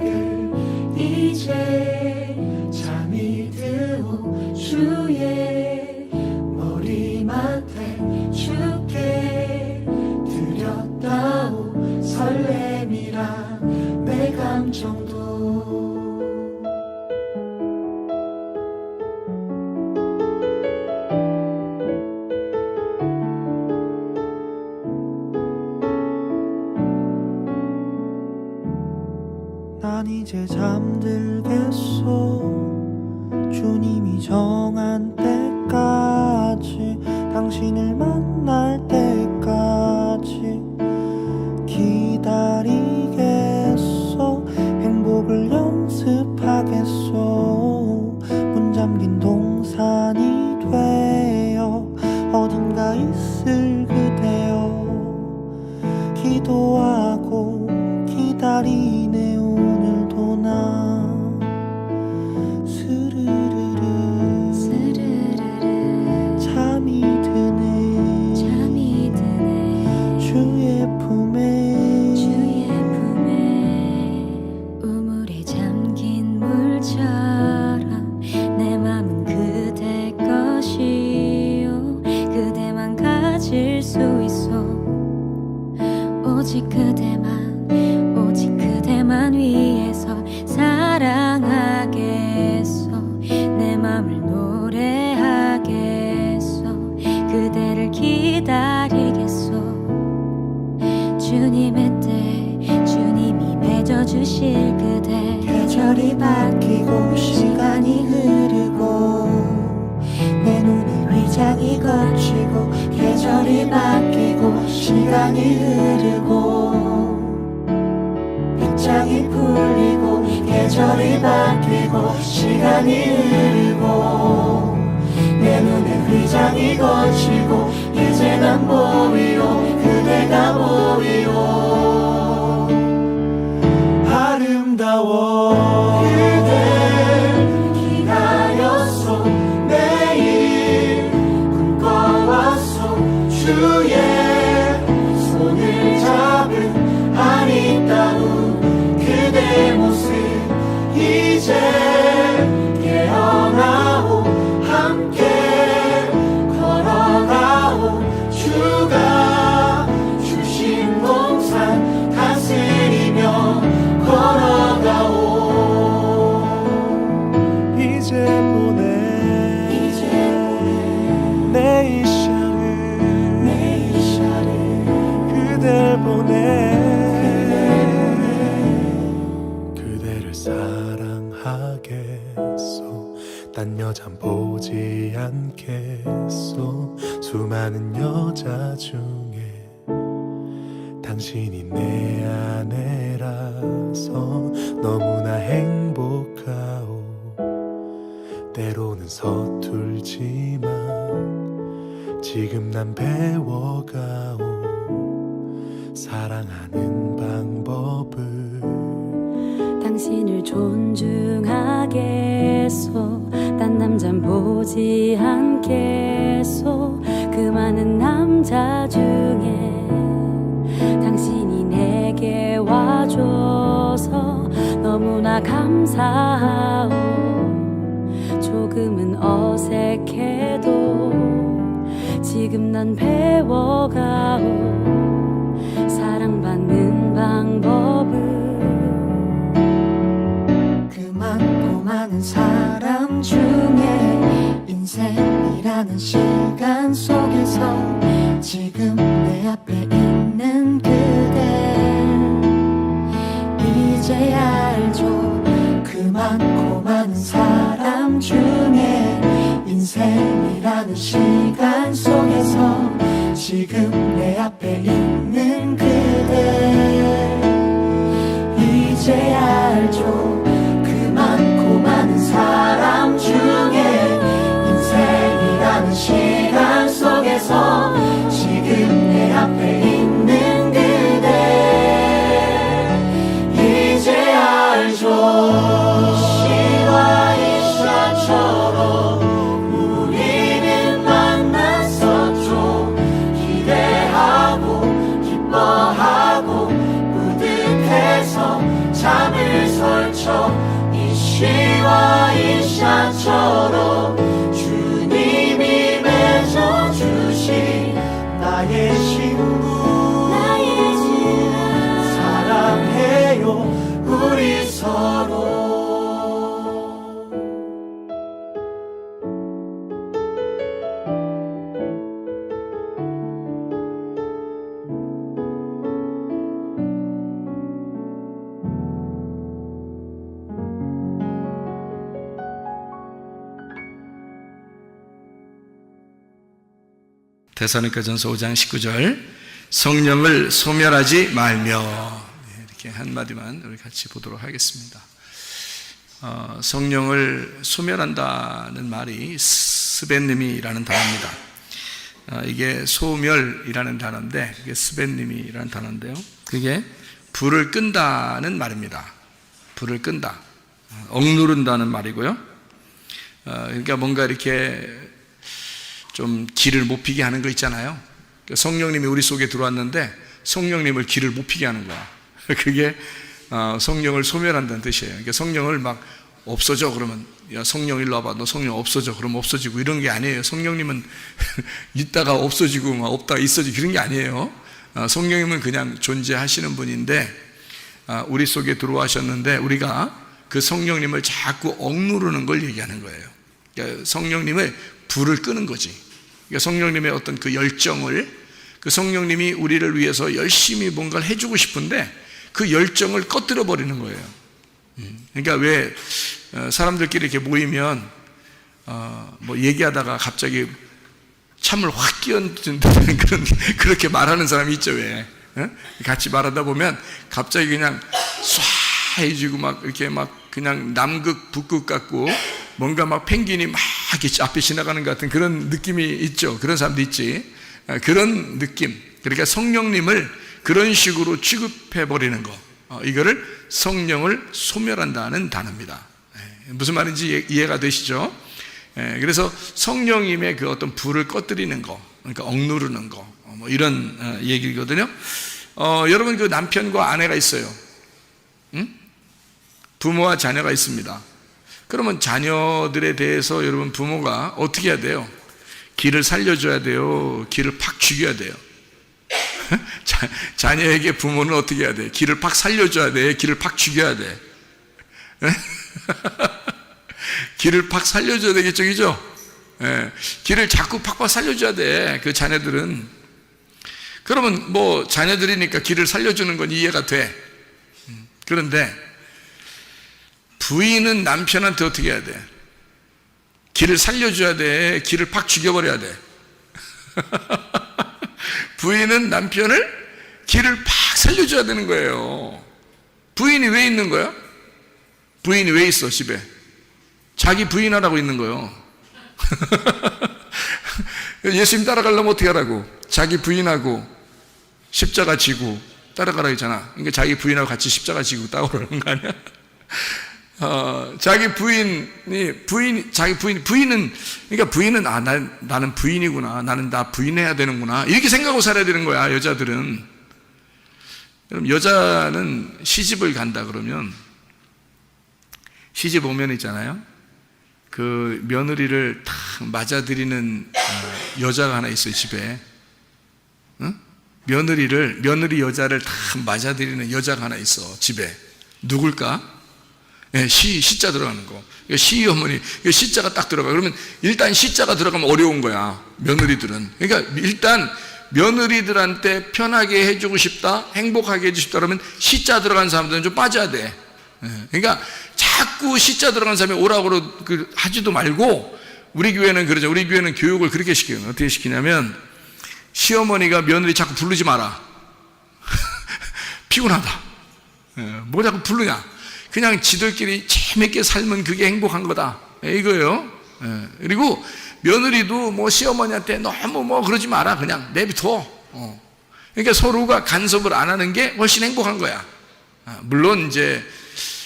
고백을 이제 잠이 드오 주의 머리맡에 주께 드렸다오 설렘이란 내 감정도 난 이제 잠들겠소 주님이 정한 때까지 당신을 만날 때까지 기다리겠소 행복을 연습하겠소 문 잠긴 동산이 되어 어딘가 있을 그대여 기도하고 기다리네 오늘도 나 스르르르 잠이 드네 주의 품에 우물에 잠긴 물처럼 내 맘은 그대 것이요 그대만 가질 수 있어 오직 그대만 위해서 사랑하겠소 내 맘을 노래하겠소 그대를 기다리겠소 주님의 때 주님이 맺어주실 그대 계절이 바뀌고 시간이 흐르고 내 눈에 위장이 걷히고 계절이 바뀌고 시간이 흐르고 빗장이 풀리고 계절이 바뀌고 시간이 흐르고 내 눈에 휘장이 거치고 이제 난 보이오 그대가 보이오 아름다워 그댈 기다렸소 매일 꿈꿔왔소 주의 손을 잡은 아리따운 그대 모습 이제 깨어나오 함께 걸어가오 주가 주신 동산 다스리며 걸어가오 이제 보내 내 이 샤를 그댈 보내 그대를 사랑하겠소 딴 여잔 보지 않겠소 수많은 여자 중에 당신이 내 아내라서 너무나 행복하오 때로는 서툴지만 지금 난 배워가오 사랑하는 방법을 당신을 존중하겠소 딴 남잔 보지 않겠소 그 많은 남자 중에 당신이 내게 와줘서 너무나 감사하오 조금은 어색해도 지금 난 배워가오 사랑받는 방법을 그 많고 많은 사람 중에 인생이라는 시간 속에서 지금 내 앞에 있는 그대 이제 알죠 그 많고 많은 사람 중에 인생이라는 시간 속에서 지금 내 앞에 있는 그대 이제 알죠 그 많고 많은 사람 중에 인생이라는 시간 속에서 지금 내 앞에 있는 그대 이제 알죠 이 시와 이샤처럼 우리는 만났었죠 기대하고 기뻐하고 뿌듯해서 잠을 설레 서로 데살로니가전서 5장 19절 성령을 소멸하지 말며 이렇게 한마디만 우리 같이 보도록 하겠습니다. 성령을 소멸한다는 말이 스벤님이라는 단어입니다. 이게 소멸이라는 단어인데 이게 스벤님이라는 단어인데요. 그게 불을 끈다는 말입니다. 불을 끈다, 억누른다는 말이고요. 그러니까 뭔가 이렇게 좀 기를 못 피게 하는 거 있잖아요. 성령님이 우리 속에 들어왔는데 성령님을 기를 못 피게 하는 거야. 그게 성령을 소멸한다는 뜻이에요. 그러니까 성령을 막 없어져 그러면 야 성령 일로 와봐, 너 성령 없어져 그러면 없어지고 이런 게 아니에요. 성령님은 있다가 없어지고 막 없다가 있어지고 그런 게 아니에요. 성령님은 그냥 존재하시는 분인데 우리 속에 들어와셨는데 우리가 그 성령님을 자꾸 억누르는 걸 얘기하는 거예요. 그러니까 성령님의 불을 끄는 거지. 그러니까 성령님의 어떤 그 열정을, 그 성령님이 우리를 위해서 열심히 뭔가를 해주고 싶은데 그 열정을 꺼뜨려 버리는 거예요. 그러니까 왜 사람들끼리 이렇게 모이면 뭐 얘기하다가 갑자기 참을 확 끼얹는 그렇게 말하는 사람이 있죠. 왜 같이 말하다 보면 갑자기 그냥 쏴 해지고 막 이렇게 막 그냥 남극 북극 같고 뭔가 막 펭귄이 막 이렇게 앞에 지나가는 것 같은 그런 느낌이 있죠. 그런 사람도 있지. 그런 느낌. 그러니까 성령님을 그런 식으로 취급해 버리는 거. 이거를 성령을 소멸한다는 단어입니다. 무슨 말인지 이해가 되시죠? 그래서 성령님의 그 어떤 불을 꺼뜨리는 거, 그러니까 억누르는 거, 뭐 이런 얘기거든요. 여러분 그 남편과 아내가 있어요. 응? 부모와 자녀가 있습니다. 그러면 자녀들에 대해서 여러분 부모가 어떻게 해야 돼요? 기를 살려줘야 돼요? 기를 팍 죽여야 돼요? 자녀에게 부모는 어떻게 해야 돼? 기를 팍 살려줘야 돼? 기를 팍 죽여야 돼? 기를 팍 살려줘야 되겠죠, 그죠? 기를 자꾸 팍팍 살려줘야 돼, 그 자녀들은. 그러면 뭐 자녀들이니까 기를 살려주는 건 이해가 돼. 그런데 부인은 남편한테 어떻게 해야 돼? 기를 살려줘야 돼? 기를 팍 죽여버려야 돼? 부인은 남편을 기를 팍 살려줘야 되는 거예요. 부인이 왜 있는 거야? 부인이 왜 있어 집에? 자기 부인하라고 있는 거예요. 예수님 따라가려면 어떻게 하라고? 자기 부인하고 십자가 지고 따라가라 했잖아. 그러니까 자기 부인하고 같이 십자가 지고 따라오라는 거 아니야? 자기 부인은, 그러니까 부인은, 나는 부인이구나. 나 부인해야 되는구나. 이렇게 생각하고 살아야 되는 거야, 여자들은. 그럼 여자는 시집을 간다 그러면, 시집 오면 있잖아요. 그 며느리를 탁 맞아들이는 여자가 하나 있어요, 집에. 응? 며느리 여자를 탁 맞아들이는 여자가 하나 있어, 집에. 누굴까? 네, 시자 들어가는 거. 시어머니, 시자가 딱 들어가. 그러면 일단 시자가 들어가면 어려운 거야, 며느리들은. 그러니까 일단 며느리들한테 편하게 해주고 싶다, 행복하게 해주고 싶다 그러면 시자 들어간 사람들은 좀 빠져야 돼. 그러니까 자꾸 시자 들어간 사람이 오라고 하지도 말고, 우리 교회는 그러죠. 우리 교회는 교육을 그렇게 시켜요. 어떻게 시키냐면, 시어머니가 며느리 자꾸 부르지 마라. 피곤하다. 뭐 자꾸 부르냐? 그냥 지들끼리 재밌게 살면 그게 행복한 거다, 이거예요. 그리고 며느리도 뭐 시어머니한테 너무 뭐 그러지 마라, 그냥 내비둬. 그러니까 서로가 간섭을 안 하는 게 훨씬 행복한 거야. 물론 이제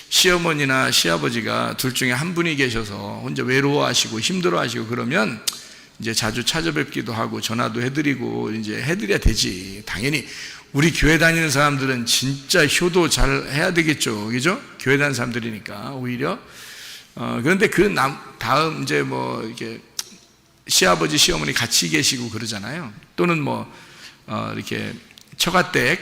시어머니나 시아버지가 둘 중에 한 분이 계셔서 혼자 외로워하시고 힘들어하시고 그러면 이제 자주 찾아뵙기도 하고 전화도 해드리고 이제 해드려야 되지. 당연히 우리 교회 다니는 사람들은 진짜 효도 잘 해야 되겠죠, 그죠? 교회 다니는 사람들이니까 오히려. 그런데 그 다음 이제 뭐 이렇게 시아버지 시어머니 같이 계시고 그러잖아요. 또는 뭐 이렇게 처가댁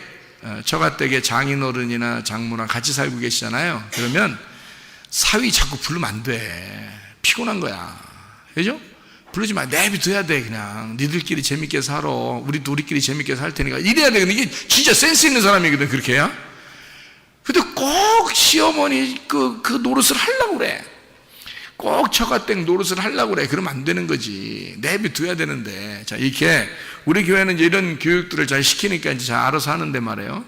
처가댁에 장인어른이나 장모랑 같이 살고 계시잖아요. 그러면 사위 자꾸 부르면 안 돼. 피곤한 거야. 그죠? 부르지 마. 내비둬야 돼. 그냥 니들끼리 재밌게 살아. 우리도 우리끼리 재밌게 살 테니까 이래야 돼. 근데 이게 진짜 센스 있는 사람이거든. 그렇게 해야. 근데 꼭 시어머니 그 노릇을 하려고 그래. 꼭 처가댁 노릇을 하려고 그래. 그러면 안 되는 거지. 내비둬야 되는데. 자, 이렇게 우리 교회는 이제 이런 교육들을 잘 시키니까 이제 잘 알아서 하는데 말이에요.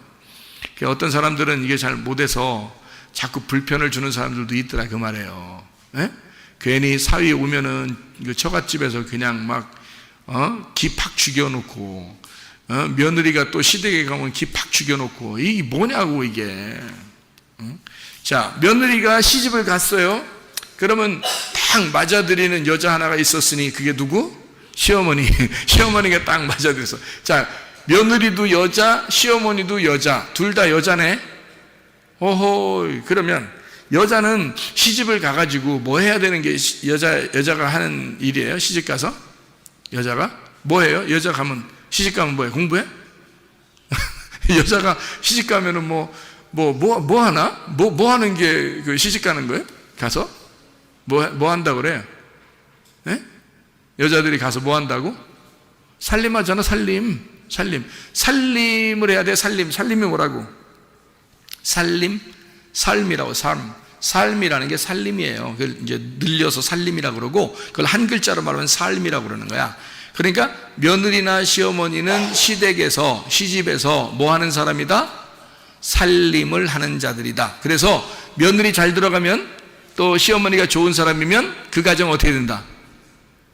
어떤 사람들은 이게 잘 못해서 자꾸 불편을 주는 사람들도 있더라 그 말이에요. 예? 괜히 사위 오면은 처갓집에서 그냥 막 기 팍 죽여놓고 며느리가 또 시댁에 가면 기 팍 죽여놓고 이게 뭐냐고 이게. 자, 며느리가 시집을 갔어요. 그러면 딱 맞아들이는 여자 하나가 있었으니 그게 누구? 시어머니. 시어머니가 딱 맞아들였어. 자, 며느리도 여자, 시어머니도 여자, 둘 다 여자네. 오호. 그러면 여자는 시집을 가가지고 뭐 해야 되는 게 여자가 하는 일이에요? 시집 가서 여자가 뭐 해요? 여자 가면 시집 가면 뭐해? 공부해? 여자가 시집 가면은 뭐 하나? 뭐 하는 게 그 시집 가는 거예요? 가서 뭐 한다고 그래요? 네? 여자들이 가서 뭐 한다고? 살림하잖아. 살림을 해야 돼. 살림이 뭐라고? 삶이라고. 삶이라는 게 살림이에요. 그걸 이제 늘려서 살림이라고 그러고, 그걸 한 글자로 말하면 삶이라고 그러는 거야. 그러니까 며느리나 시어머니는 시댁에서, 시집에서 뭐 하는 사람이다? 살림을 하는 자들이다. 그래서 며느리 잘 들어가면, 또 시어머니가 좋은 사람이면 그 가정 어떻게 된다?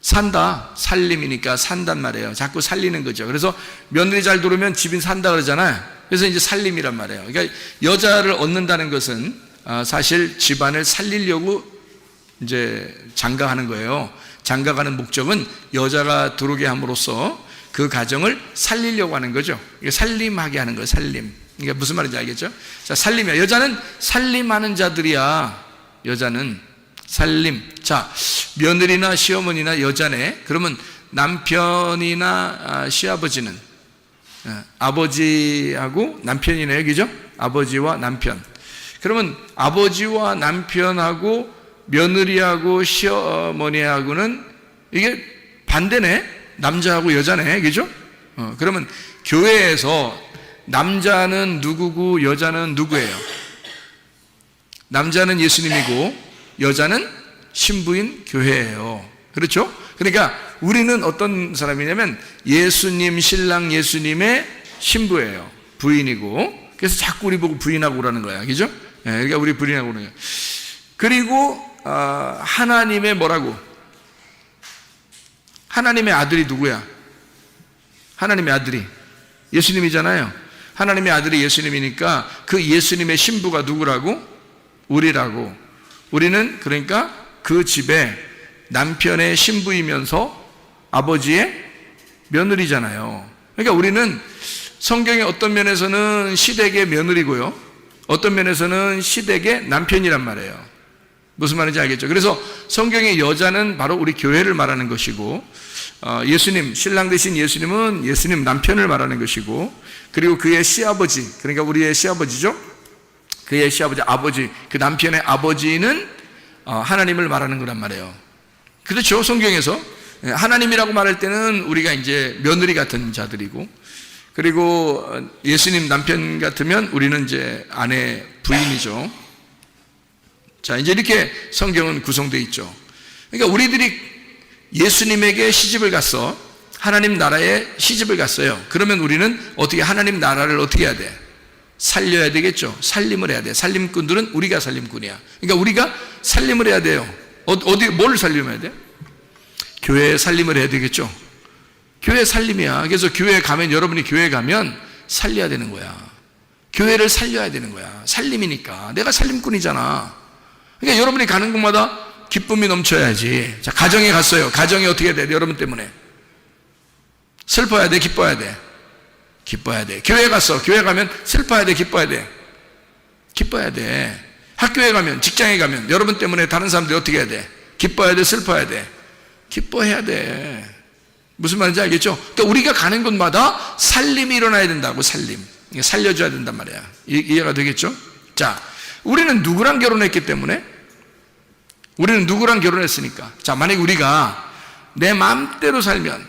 산다. 살림이니까 산단 말이에요. 자꾸 살리는 거죠. 그래서 며느리 잘 들어오면 집이 산다 그러잖아요. 그래서 이제 살림이란 말이에요. 그러니까 여자를 얻는다는 것은 사실 집안을 살리려고 이제 장가하는 거예요. 장가가는 목적은 여자가 들어오게 함으로써 그 가정을 살리려고 하는 거죠. 살림하게 하는 거예요. 살림. 그러니까 무슨 말인지 알겠죠? 자, 살림이야. 여자는 살림하는 자들이야. 여자는 살림. 자, 며느리나 시어머니나 여자네. 그러면 남편이나 시아버지는 아버지하고 남편이네요. 그죠? 아버지와 남편. 그러면 아버지와 남편하고 며느리하고 시어머니하고는 이게 반대네. 남자하고 여자네. 그죠? 그러면 교회에서 남자는 누구고 여자는 누구예요? 남자는 예수님이고 여자는 신부인 교회예요. 그렇죠? 그러니까 우리는 어떤 사람이냐면 예수님, 신랑 예수님의 신부예요. 부인이고. 그래서 자꾸 우리 보고 부인하고 그러는 거야. 그죠? 네, 그러니까 우리 부인하고 그러는 거야. 그리고 하나님의 뭐라고? 하나님의 아들이 누구야? 하나님의 아들이 예수님이잖아요. 하나님의 아들이 예수님이니까 그 예수님의 신부가 누구라고? 우리라고. 우리는 그러니까 그 집에 남편의 신부이면서 아버지의 며느리잖아요. 그러니까 우리는 성경의 어떤 면에서는 시댁의 며느리고요, 어떤 면에서는 시댁의 남편이란 말이에요. 무슨 말인지 알겠죠? 그래서 성경의 여자는 바로 우리 교회를 말하는 것이고, 예수님, 신랑 되신 예수님은 예수님 남편을 말하는 것이고, 그리고 그의 시아버지, 그러니까 우리의 시아버지죠? 그의 시아버지, 아버지, 그 남편의 아버지는 하나님을 말하는 거란 말이에요. 그렇죠? 성경에서 하나님이라고 말할 때는 우리가 이제 며느리 같은 자들이고, 그리고 예수님 남편 같으면 우리는 이제 아내, 부인이죠. 자, 이제 이렇게 성경은 구성되어 있죠. 그러니까 우리들이 예수님에게 시집을 갔어. 하나님 나라에 시집을 갔어요. 그러면 우리는 어떻게 하나님 나라를 어떻게 해야 돼? 살려야 되겠죠. 살림을 해야 돼. 살림꾼들은 우리가 살림꾼이야. 그러니까 우리가 살림을 해야 돼요. 뭘 살림해야 돼? 교회에 살림을 해야 되겠죠. 교회 살림이야. 그래서 교회에 가면, 여러분이 교회에 가면 살려야 되는 거야. 교회를 살려야 되는 거야. 살림이니까. 내가 살림꾼이잖아. 그러니까 여러분이 가는 곳마다 기쁨이 넘쳐야지. 자, 가정에 갔어요. 가정이 어떻게 해야 돼? 여러분 때문에. 슬퍼야 돼? 기뻐야 돼? 기뻐야 돼. 교회 갔어. 교회 가면 슬퍼야 돼? 기뻐야 돼? 기뻐야 돼. 학교에 가면, 직장에 가면 여러분 때문에 다른 사람들이 어떻게 해야 돼? 기뻐야 돼? 슬퍼야 돼? 기뻐해야 돼. 무슨 말인지 알겠죠? 그러니까 우리가 가는 곳마다 살림이 일어나야 된다고. 살림. 살려줘야 된단 말이야. 이해가 되겠죠? 자, 우리는 누구랑 결혼했기 때문에? 우리는 누구랑 결혼했으니까. 자, 만약에 우리가 내 마음대로 살면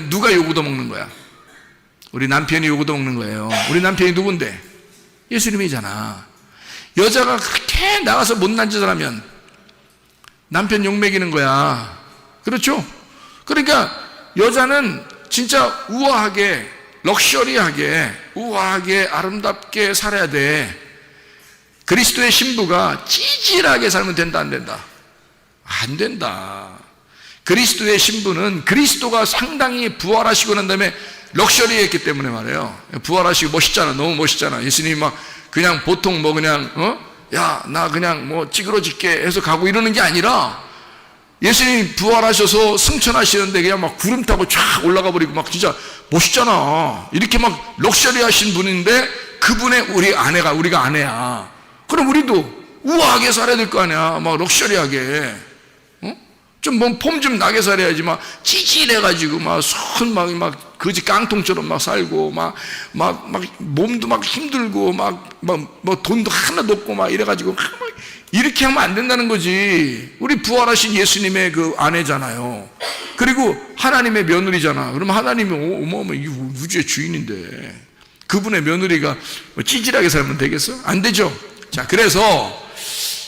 누가 요구도 먹는 거야? 우리 남편이 요구도 먹는 거예요. 우리 남편이 누군데? 예수님이잖아. 여자가 그렇게 나가서 못난 짓을 하면 남편 욕먹이는 거야. 그렇죠? 그러니까 여자는 진짜 우아하게, 럭셔리하게, 우아하게, 아름답게 살아야 돼. 그리스도의 신부가 찌질하게 살면 된다, 안 된다? 안 된다. 그리스도의 신부는 그리스도가 상당히 부활하시고 난 다음에 럭셔리했기 때문에 말이에요. 부활하시고 멋있잖아. 너무 멋있잖아. 예수님이 막 그냥 보통 뭐 그냥 야, 나 그냥 뭐 찌그러질게 해서 가고 이러는 게 아니라 예수님이 부활하셔서 승천하시는데 그냥 막 구름 타고 쫙 올라가 버리고 막 진짜 멋있잖아. 이렇게 막 럭셔리하신 분인데 그분의 우리가 아내야. 그럼 우리도 우아하게 살아야 될 거 아니야. 막 럭셔리하게. 좀 뭐 폼 좀 나게 살아야지. 막 찌질해가지고 막 거지 깡통처럼 막 살고 막 몸도 막 힘들고 뭐 돈도 하나도 없고 막 이래가지고 막 이렇게 하면 안 된다는 거지. 우리 부활하신 예수님의 그 아내잖아요. 그리고 하나님의 며느리잖아. 그러면 하나님이 이 우주의 주인인데 그분의 며느리가 뭐 찌질하게 살면 되겠어? 안 되죠. 자, 그래서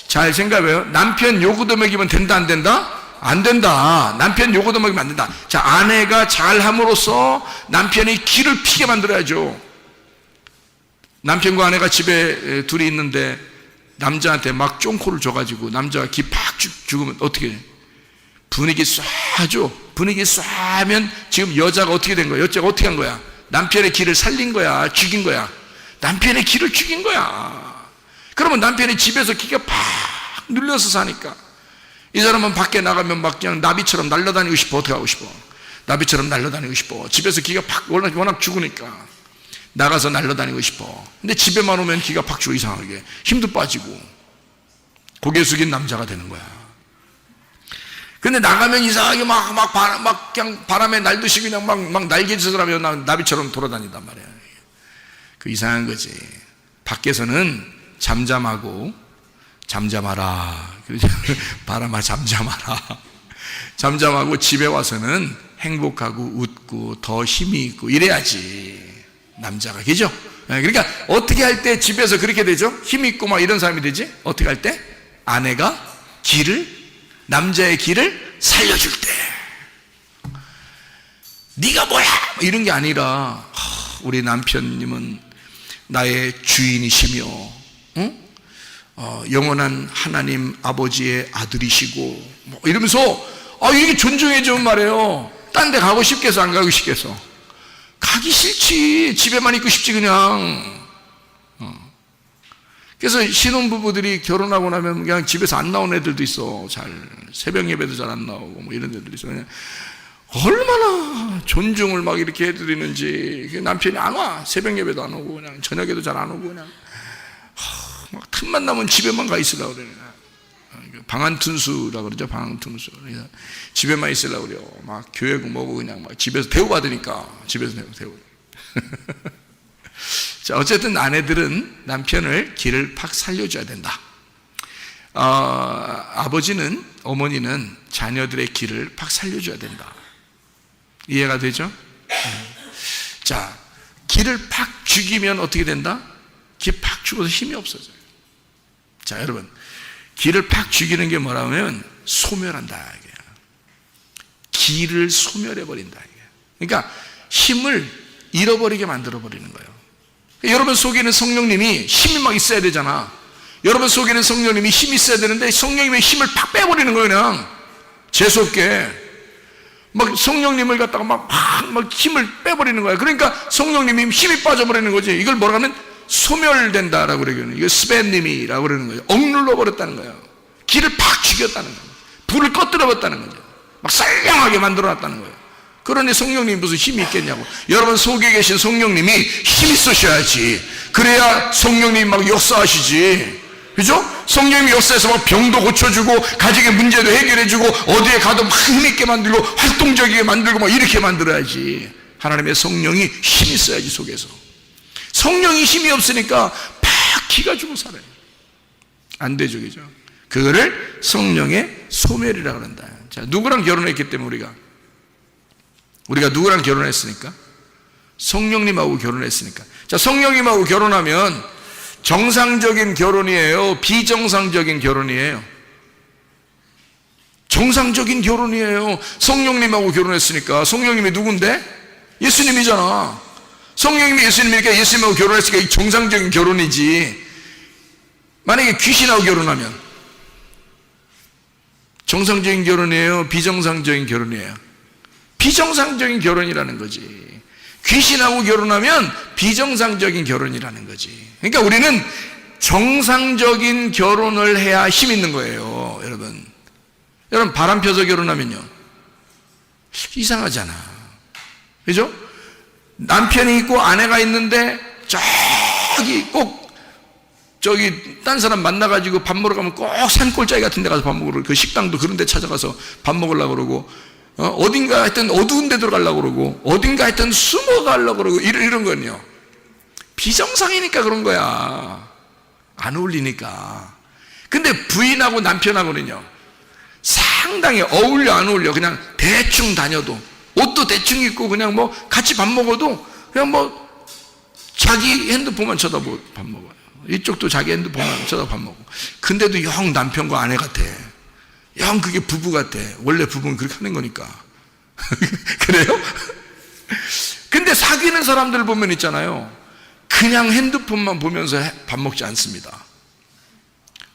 잘 생각해요. 남편 요구도 먹이면 된다, 안 된다? 안 된다. 남편 요구도 먹이면 안 된다. 자, 아내가 잘함으로써 남편이 기를 피게 만들어야죠. 남편과 아내가 집에 둘이 있는데 남자한테 막 쫑코를 줘가지고 남자가 기 팍 죽으면 어떻게 해? 분위기 쏴죠. 분위기 쏴면 지금 여자가 어떻게 된 거야? 여자가 어떻게 한 거야? 남편의 기를 살린 거야? 죽인 거야? 남편의 기를 죽인 거야. 그러면 남편이 집에서 기가 팍 눌려서 사니까 이 사람은 밖에 나가면 막 그냥 나비처럼 날아다니고 싶어. 어떻게 하고 싶어? 나비처럼 날아다니고 싶어. 집에서 기가 팍 워낙 죽으니까 나가서 날아다니고 싶어. 근데 집에만 오면 기가 팍 죽어. 이상하게 힘도 빠지고 고개 숙인 남자가 되는 거야. 근데 나가면 이상하게 막 그냥 바람에 날듯이 그냥 막 날개짓을 하면 나비처럼 돌아다닌단 말이야. 그 이상한 거지. 밖에서는 잠잠하라. 바람아 잠잠하라. 잠잠하고 집에 와서는 행복하고 웃고 더 힘이 있고 이래야지. 남자가, 그죠? 그러니까 어떻게 할 때 집에서 그렇게 되죠? 힘이 있고 막 이런 사람이 되지? 어떻게 할 때? 아내가 남자의 기를 살려줄 때. 네가 뭐야? 이런 게 아니라 우리 남편님은 나의 주인이시며 영원한 하나님 아버지의 아들이시고 뭐 이러면서 이렇게 존중해 주면 말이에요. 딴 데 가고 싶겠어, 안 가고 싶겠어? 가기 싫지. 집에만 있고 싶지 그냥. 그래서 신혼부부들이 결혼하고 나면 그냥 집에서 안 나오는 애들도 있어. 잘 새벽 예배도 잘 안 나오고 뭐 이런 애들이 있어. 그냥 얼마나 존중을 막 이렇게 해드리는지. 남편이 안 와. 새벽 예배도 안 오고 그냥 저녁에도 잘 안 오고 그냥 막 틈만 나면 집에만 가 있으려고 그래. 방한툰수라고 그러죠. 방한툰수. 집에만 있으려고 그래요. 막 교회고 뭐고 그냥 막 집에서 대우받으니까 집에서 대우. 자, 어쨌든 아내들은 남편을 기를 팍 살려줘야 된다. 아버지는, 어머니는 자녀들의 기를 팍 살려줘야 된다. 이해가 되죠? 자, 기를 팍 죽이면 어떻게 된다? 기 팍 죽어서 힘이 없어져요. 자, 여러분, 기를 팍 죽이는 게 뭐라면 소멸한다 이게. 기를 소멸해버린다 이게. 그러니까 힘을 잃어버리게 만들어버리는 거예요. 여러분 속에는 성령님이 힘이 막 있어야 되잖아. 여러분 속에는 성령님이 힘이 있어야 되는데 성령님의 힘을 팍 빼버리는 거예요. 그냥 재수없게 막 성령님을 갖다가 막 힘을 빼버리는 거야. 그러니까 성령님이 힘이 빠져버리는 거지. 이걸 뭐라 하면 소멸된다라고 그러거든요. 이거 스벤님이라고 그러는 거예요. 억눌러 버렸다는 거예요. 기를 팍 죽였다는 거예요. 불을 꺼뜨려 버렸다는 거죠. 막 썰렁하게 만들어 놨다는 거예요. 그러니 성령님이 무슨 힘이 있겠냐고. 여러분 속에 계신 성령님이 힘 있으셔야지. 그래야 성령님이 막 역사하시지. 그죠? 성령님이 역사해서 막 병도 고쳐주고 가정의 문제도 해결해주고 어디에 가도 막 힘있게 만들고 활동적이게 만들고 막 이렇게 만들어야지. 하나님의 성령이 힘이 있어야지 속에서. 성령이 힘이 없으니까 막 기가 주고 살아요. 안 되죠, 그죠? 그거를 성령의 소멸이라고 한다. 자, 누구랑 결혼했기 때문에 우리가 누구랑 결혼했으니까? 성령님하고 결혼했으니까. 자, 성령님하고 결혼하면 정상적인 결혼이에요? 비정상적인 결혼이에요? 정상적인 결혼이에요. 성령님하고 결혼했으니까. 성령님이 누군데? 예수님이잖아. 성령님이 예수님이니까 예수님하고 결혼했으니까 이 정상적인 결혼이지. 만약에 귀신하고 결혼하면 정상적인 결혼이에요? 비정상적인 결혼이에요? 비정상적인 결혼이라는 거지. 귀신하고 결혼하면 비정상적인 결혼이라는 거지. 그러니까 우리는 정상적인 결혼을 해야 힘 있는 거예요, 여러분. 여러분, 바람 펴서 결혼하면요, 이상하잖아. 그죠? 남편이 있고 아내가 있는데 딴 사람 만나가지고 밥 먹으러 가면 꼭 산골짜기 같은 데 가서 밥 먹으러, 그 식당도 그런 데 찾아가서 밥 먹으려고 그러고, 어딘가 하여튼 어두운 데 들어가려고 그러고, 어딘가 하여튼 숨어가려고 그러고, 이런 거는요, 비정상이니까 그런 거야. 안 어울리니까. 근데 부인하고 남편하고는요, 상당히 어울려, 안 어울려? 그냥 대충 다녀도, 옷도 대충 입고, 그냥 뭐 같이 밥 먹어도 그냥 뭐 자기 핸드폰만 쳐다보고 밥 먹어요. 이쪽도 자기 핸드폰만 쳐다보고 밥 먹고. 근데도 영 남편과 아내 같아. 영 그게 부부 같아. 원래 부부는 그렇게 하는 거니까. 그래요? 근데 사귀는 사람들 보면 있잖아요, 그냥 핸드폰만 보면서 밥 먹지 않습니다.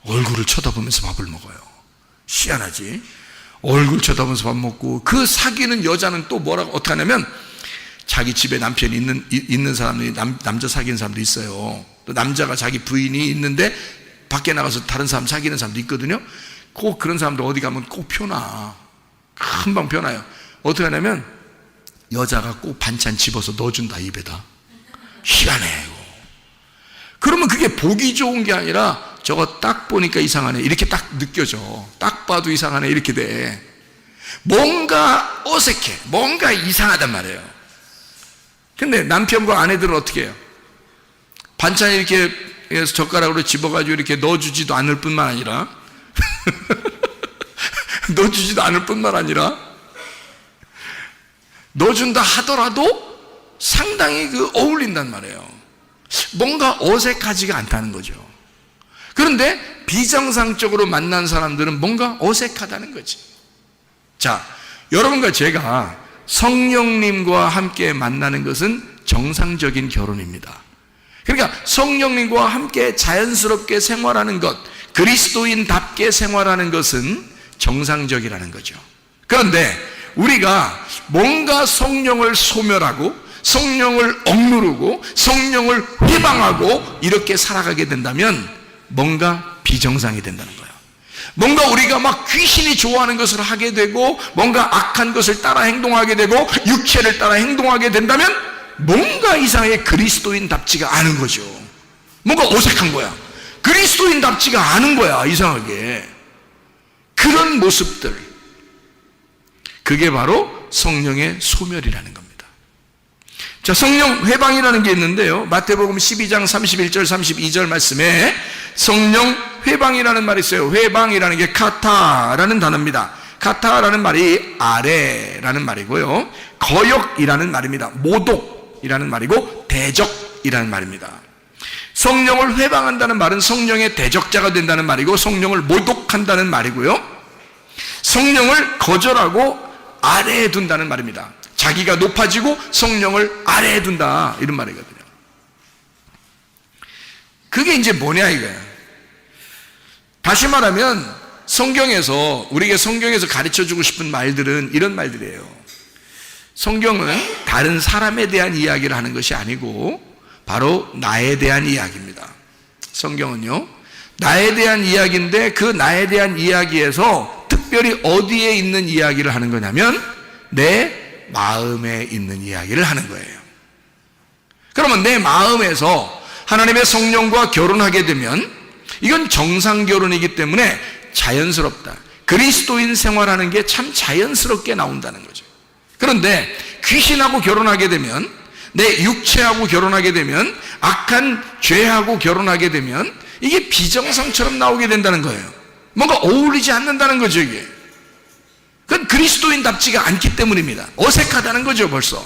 얼굴을 쳐다보면서 밥을 먹어요. 희한하지? 얼굴 쳐다보면서 밥 먹고, 그 사귀는 여자는 또 어떻게 하냐면, 자기 집에 남편이 있는 사람들이, 남자 사귀는 사람도 있어요. 또 남자가 자기 부인이 있는데 밖에 나가서 다른 사람 사귀는 사람도 있거든요. 꼭 그런 사람들 어디 가면 꼭 펴놔. 금방 펴놔요. 어떻게 하냐면 여자가 꼭 반찬 집어서 넣어준다, 입에다. 희한해. 그러면 그게 보기 좋은 게 아니라, 저거 딱 보니까 이상하네, 이렇게 딱 느껴져. 딱 봐도 이상하네, 이렇게 돼. 뭔가 어색해, 뭔가 이상하단 말이에요. 근데 남편과 아내들은 어떻게 해요? 반찬 이렇게 젓가락으로 집어가지고 이렇게 넣어주지도 않을 뿐만 아니라 넣어준다 하더라도 상당히 어울린단 말이에요. 뭔가 어색하지가 않다는 거죠. 그런데 비정상적으로 만난 사람들은 뭔가 어색하다는 거지. 자, 여러분과 제가 성령님과 함께 만나는 것은 정상적인 결혼입니다. 그러니까 성령님과 함께 자연스럽게 생활하는 것, 그리스도인답게 생활하는 것은 정상적이라는 거죠. 그런데 우리가 뭔가 성령을 소멸하고 성령을 억누르고 성령을 회방하고 이렇게 살아가게 된다면 뭔가 비정상이 된다는 거예요. 뭔가 우리가 막 귀신이 좋아하는 것을 하게 되고, 뭔가 악한 것을 따라 행동하게 되고, 육체를 따라 행동하게 된다면 뭔가 이상하게 그리스도인답지가 않은 거죠. 뭔가 어색한 거야. 그리스도인답지가 않은 거야, 이상하게. 그런 모습들, 그게 바로 성령의 소멸이라는 겁니다. 자, 성령 회방이라는 게 있는데요, 마태복음 12장 31절 32절 말씀에 성령 회방이라는 말이 있어요. 회방이라는 게 카타라는 단어입니다. 카타라는 말이 아래라는 말이고요, 거역이라는 말입니다. 모독이라는 말이고, 대적이라는 말입니다. 성령을 회방한다는 말은 성령의 대적자가 된다는 말이고, 성령을 모독한다는 말이고요, 성령을 거절하고 아래에 둔다는 말입니다. 자기가 높아지고 성령을 아래에 둔다, 이런 말이거든요. 그게 이제 뭐냐 이거예요. 다시 말하면 성경에서, 우리에게 성경에서 가르쳐주고 싶은 말들은 이런 말들이에요. 성경은 다른 사람에 대한 이야기를 하는 것이 아니고 바로 나에 대한 이야기입니다. 성경은요, 나에 대한 이야기인데, 그 나에 대한 이야기에서 특별히 어디에 있는 이야기를 하는 거냐면 내 마음에 있는 이야기를 하는 거예요. 그러면 내 마음에서 하나님의 성령과 결혼하게 되면 이건 정상 결혼이기 때문에 자연스럽다. 그리스도인 생활하는 게 참 자연스럽게 나온다는 거죠. 그런데 귀신하고 결혼하게 되면, 내 육체하고 결혼하게 되면, 악한 죄하고 결혼하게 되면 이게 비정상처럼 나오게 된다는 거예요. 뭔가 어울리지 않는다는 거죠. 이게 그건 그리스도인답지가 않기 때문입니다. 어색하다는 거죠. 벌써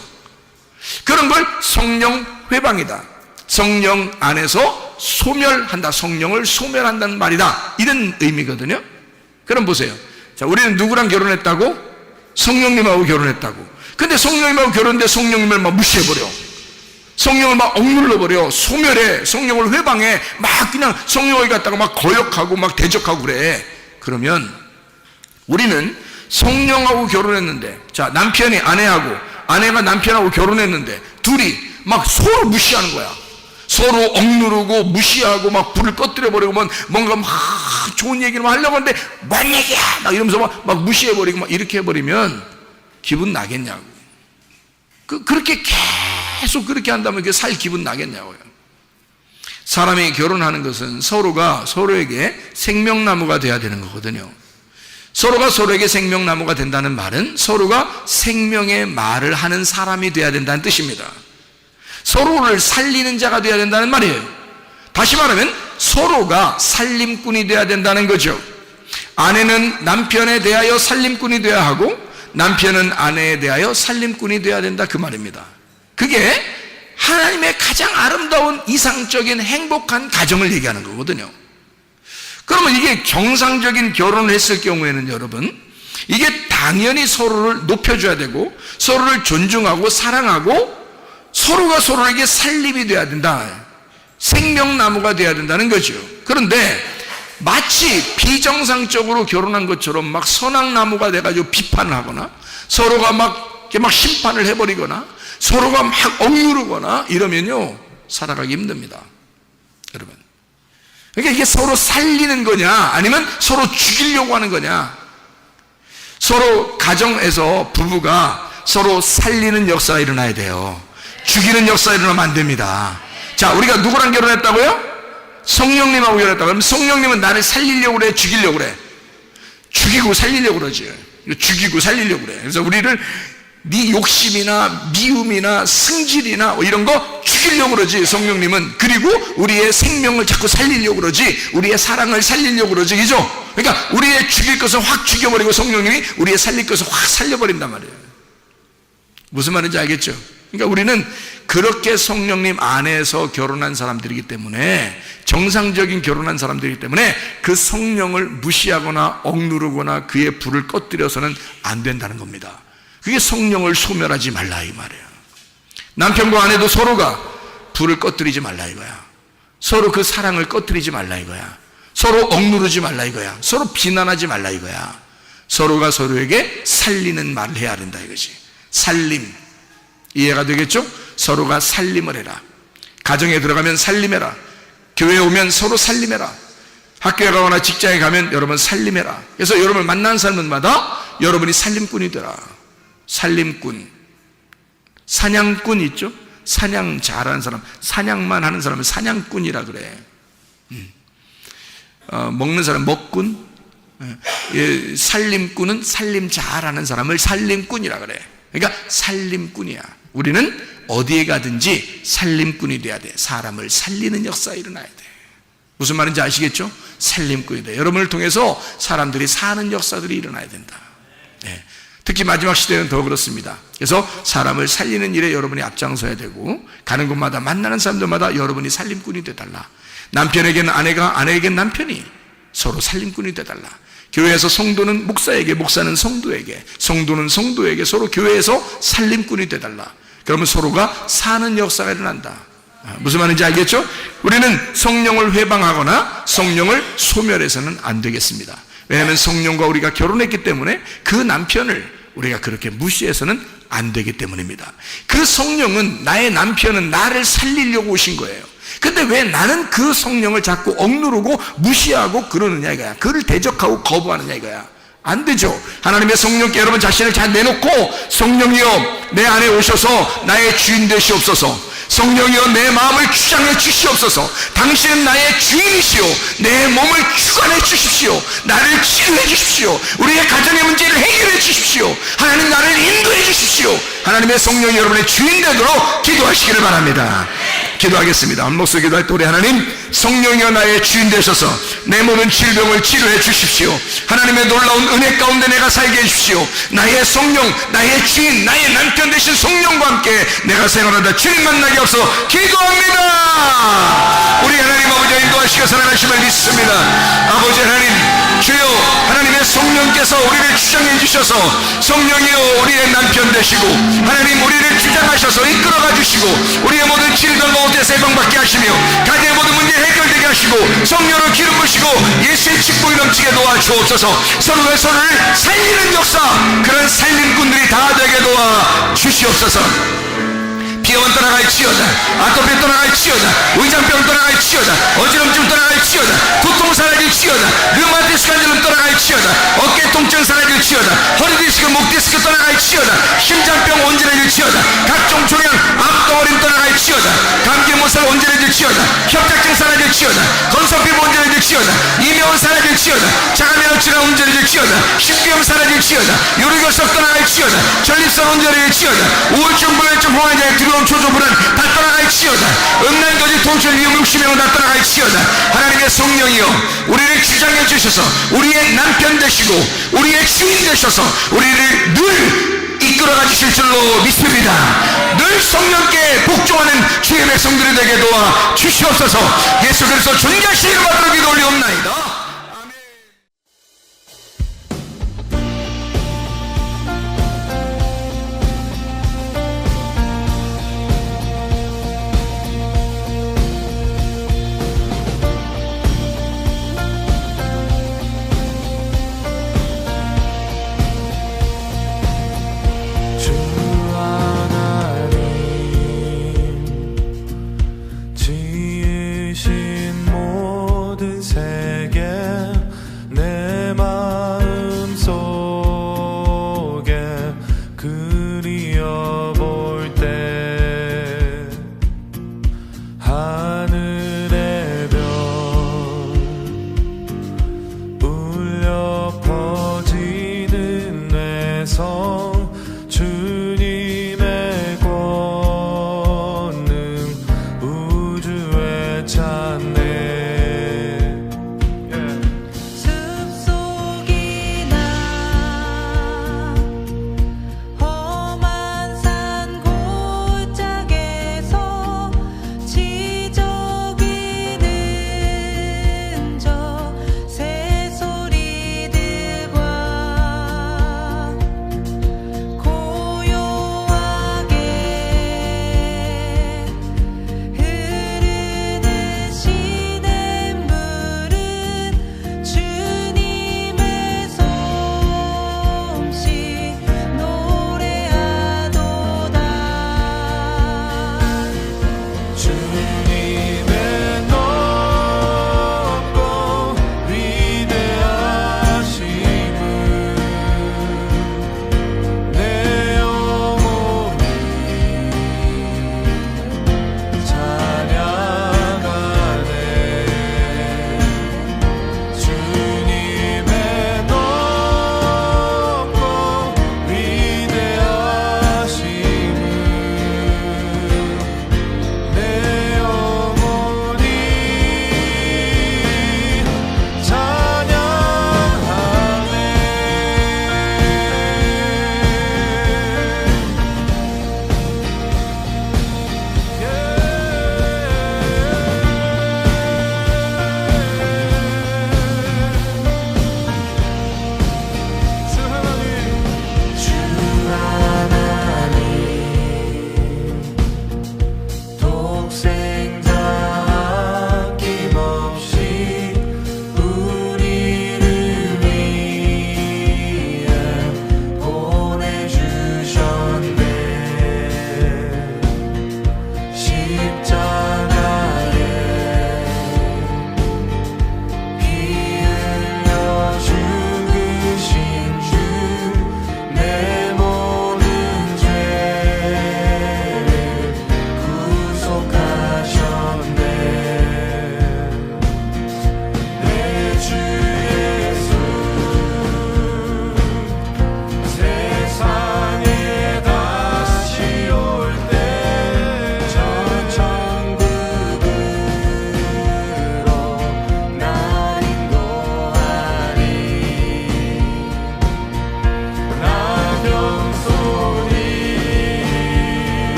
그런 걸 성령 회방이다, 성령 안에서 소멸한다, 성령을 소멸한다는 말이다, 이런 의미거든요. 그럼 보세요. 자, 우리는 누구랑 결혼했다고? 성령님하고 결혼했다고. 근데 성령님하고 결혼했는데 성령님을 막 무시해버려, 성령을 막 억눌러버려, 소멸해, 성령을 회방해, 막 그냥 성령을 갖다가 막 거역하고 막 대적하고 그래. 그러면 우리는 성령하고 결혼했는데, 자, 남편이 아내하고, 아내가 남편하고 결혼했는데 둘이 막 서로 무시하는 거야. 서로 억누르고 무시하고 막 불을 꺼뜨려버리고 뭔가 막 좋은 얘기를 하려고 하는데 뭔 얘기야 막 이러면서 막 무시해버리고 막 이렇게 해버리면 기분 나겠냐고. 그렇게 계속 그렇게 한다면 그게 살 기분 나겠냐고요. 사람이 결혼하는 것은 서로가 서로에게 생명나무가 돼야 되는 거거든요. 서로가 서로에게 생명나무가 된다는 말은 서로가 생명의 말을 하는 사람이 돼야 된다는 뜻입니다. 서로를 살리는 자가 돼야 된다는 말이에요. 다시 말하면 서로가 살림꾼이 돼야 된다는 거죠. 아내는 남편에 대하여 살림꾼이 돼야 하고 남편은 아내에 대하여 살림꾼이 돼야 된다, 그 말입니다. 그게 하나님의 가장 아름다운 이상적인 행복한 가정을 얘기하는 거거든요. 그러면 이게 정상적인 결혼을 했을 경우에는 여러분, 이게 당연히 서로를 높여줘야 되고 서로를 존중하고 사랑하고 서로가 서로에게 살림이 돼야 된다, 생명나무가 돼야 된다는 거죠. 그런데 마치 비정상적으로 결혼한 것처럼 막 선악나무가 돼가지고 비판을 하거나 서로가 막 심판을 해버리거나 서로가 막 억누르거나 이러면요, 살아가기 힘듭니다, 여러분. 그러니까 이게 서로 살리는 거냐 아니면 서로 죽이려고 하는 거냐. 서로 가정에서 부부가 서로 살리는 역사가 일어나야 돼요. 죽이는 역사가 일어나면 안 됩니다. 자, 우리가 누구랑 결혼했다고요? 성령님하고 결혼했다고. 그럼 성령님은 나를 살리려고 그래, 죽이려고 그래? 죽이고 살리려고 그러지. 죽이고 살리려고 그래. 그래서 우리를 네 욕심이나 미움이나 승질이나 이런 거 죽이려고 그러지, 성령님은. 그리고 우리의 생명을 자꾸 살리려고 그러지, 우리의 사랑을 살리려고 그러지, 그죠? 그러니까 우리의 죽일 것을 확 죽여버리고 성령님이 우리의 살릴 것을 확 살려버린단 말이에요. 무슨 말인지 알겠죠? 그러니까 우리는 그렇게 성령님 안에서 결혼한 사람들이기 때문에, 정상적인 결혼한 사람들이기 때문에 그 성령을 무시하거나 억누르거나 그의 불을 꺼뜨려서는 안 된다는 겁니다. 그게 성령을 소멸하지 말라 이 말이에요. 남편과 아내도 서로가 불을 꺼뜨리지 말라 이거야. 서로 그 사랑을 꺼뜨리지 말라 이거야. 서로 억누르지 말라 이거야. 서로 비난하지 말라 이거야. 서로가 서로에게 살리는 말을 해야 된다 이거지. 살림, 이해가 되겠죠? 서로가 살림을 해라. 가정에 들어가면 살림해라. 교회에 오면 서로 살림해라. 학교에 가거나 직장에 가면 여러분 살림해라. 그래서 여러분을 만나는 사람마다 여러분이 살림꾼이 되라. 살림꾼, 사냥꾼 있죠? 사냥 잘하는 사람, 사냥만 하는 사람을 사냥꾼이라 그래. 먹는 사람 먹꾼, 살림꾼은 살림 잘하는 사람을 살림꾼이라 그래. 그러니까 살림꾼이야. 우리는 어디에 가든지 살림꾼이 돼야 돼. 사람을 살리는 역사가 일어나야 돼. 무슨 말인지 아시겠죠? 살림꾼이 돼. 여러분을 통해서 사람들이 사는 역사들이 일어나야 된다. 네. 특히 마지막 시대는 더 그렇습니다. 그래서 사람을 살리는 일에 여러분이 앞장서야 되고, 가는 곳마다 만나는 사람들마다 여러분이 살림꾼이 되달라. 남편에게는 아내가, 아내에게는 남편이 서로 살림꾼이 되달라. 교회에서 성도는 목사에게, 목사는 성도에게, 성도는 성도에게 서로 교회에서 살림꾼이 되달라. 그러면 서로가 사는 역사가 일어난다. 무슨 말인지 알겠죠? 우리는 성령을 회방하거나 성령을 소멸해서는 안 되겠습니다. 왜냐하면 성령과 우리가 결혼했기 때문에 그 남편을 우리가 그렇게 무시해서는 안 되기 때문입니다. 그 성령은, 나의 남편은 나를 살리려고 오신 거예요. 근데 왜 나는 그 성령을 자꾸 억누르고 무시하고 그러느냐 이거야. 그를 대적하고 거부하느냐 이거야. 안 되죠. 하나님의 성령께 여러분 자신을 잘 내놓고, 성령이여 내 안에 오셔서 나의 주인 되시옵소서. 성령이여 내 마음을 주장해 주시옵소서. 당신은 나의 주인이시오. 내 몸을 주관해 주십시오. 나를 치유해 주십시오. 우리의 가정의 문제를 해결해 주십시오. 하나님 나를 인도해 주십시오 하나님의 성령이 여러분의 주인 되도록 기도하시기를 바랍니다. 기도하겠습니다. 한 목소리 기도할 때 우리 하나님, 성령이여 나의 주인 되셔서 내 모든 질병을 치료해 주십시오. 하나님의 놀라운 은혜 가운데 내가 살게 해주십시오. 나의 성령, 나의 주인, 나의 남편 되신 성령과 함께 내가 생활하다 주님 만나게 없어 기도합니다. 우리 하나님 아버지 인도하시고 살아가심을 믿습니다. 아버지 하나님, 주여 하나님의 성령께서 우리를 주장해 주셔서 성령이여 우리의 남편 되시고 하나님 우리를 주장하셔서 이끌어가 주시고 우리의 모든 질병 가운데서 해방받게 하시며 가정의 모든 문제 해결되게 하시고 성령으로 기름 부으시고 예수의 축복이 넘치게 도와주옵소서. 서로가 서로를 살리는 역사, 그런 살림꾼들이 다 되게 도와 주시옵소서. 비염은 떠나갈지어다, 아토피 떠나갈지어다, 의장병 떠나갈지어다, 어지럼증 떠나갈지어다, 두통 사라질지어다, 류마티스 관절염 떠나갈지어다, 어깨 통증 사라질지어다, 허리 디스크, 목 디스크 떠나갈지어다, 심장병 온전해질지어다, 각종 종양 암덩어림 떠나갈지어다, 감기 못살 온전해질지어다, 협착증 사라질지어다, 건성피부 온전해질지어다, 이명은 사라질지어다, 자가면허 질환 온전해질지어다, 식비염 사라질지어다, 요리결석 떠나갈지어다, 전립선 온전해질지어다, 우울증, 불면증, 홍환장애, 두려움, 초조, 불안 다 떠나갈지어다, 음란거지, 통증, 위험, 육신병은 다 떠나갈지어다. 하나님의 성령이여 우리를 주장해 주셔서 우리의 남편 되시고 우리의 주인 되셔서 우리를 늘 이끌어가 주실 줄로 믿습니다. 늘 성령께 복종하는 주의 백성들이 되게 도와 주시옵소서. 예수 그리스도 존귀하신 이름으로 기도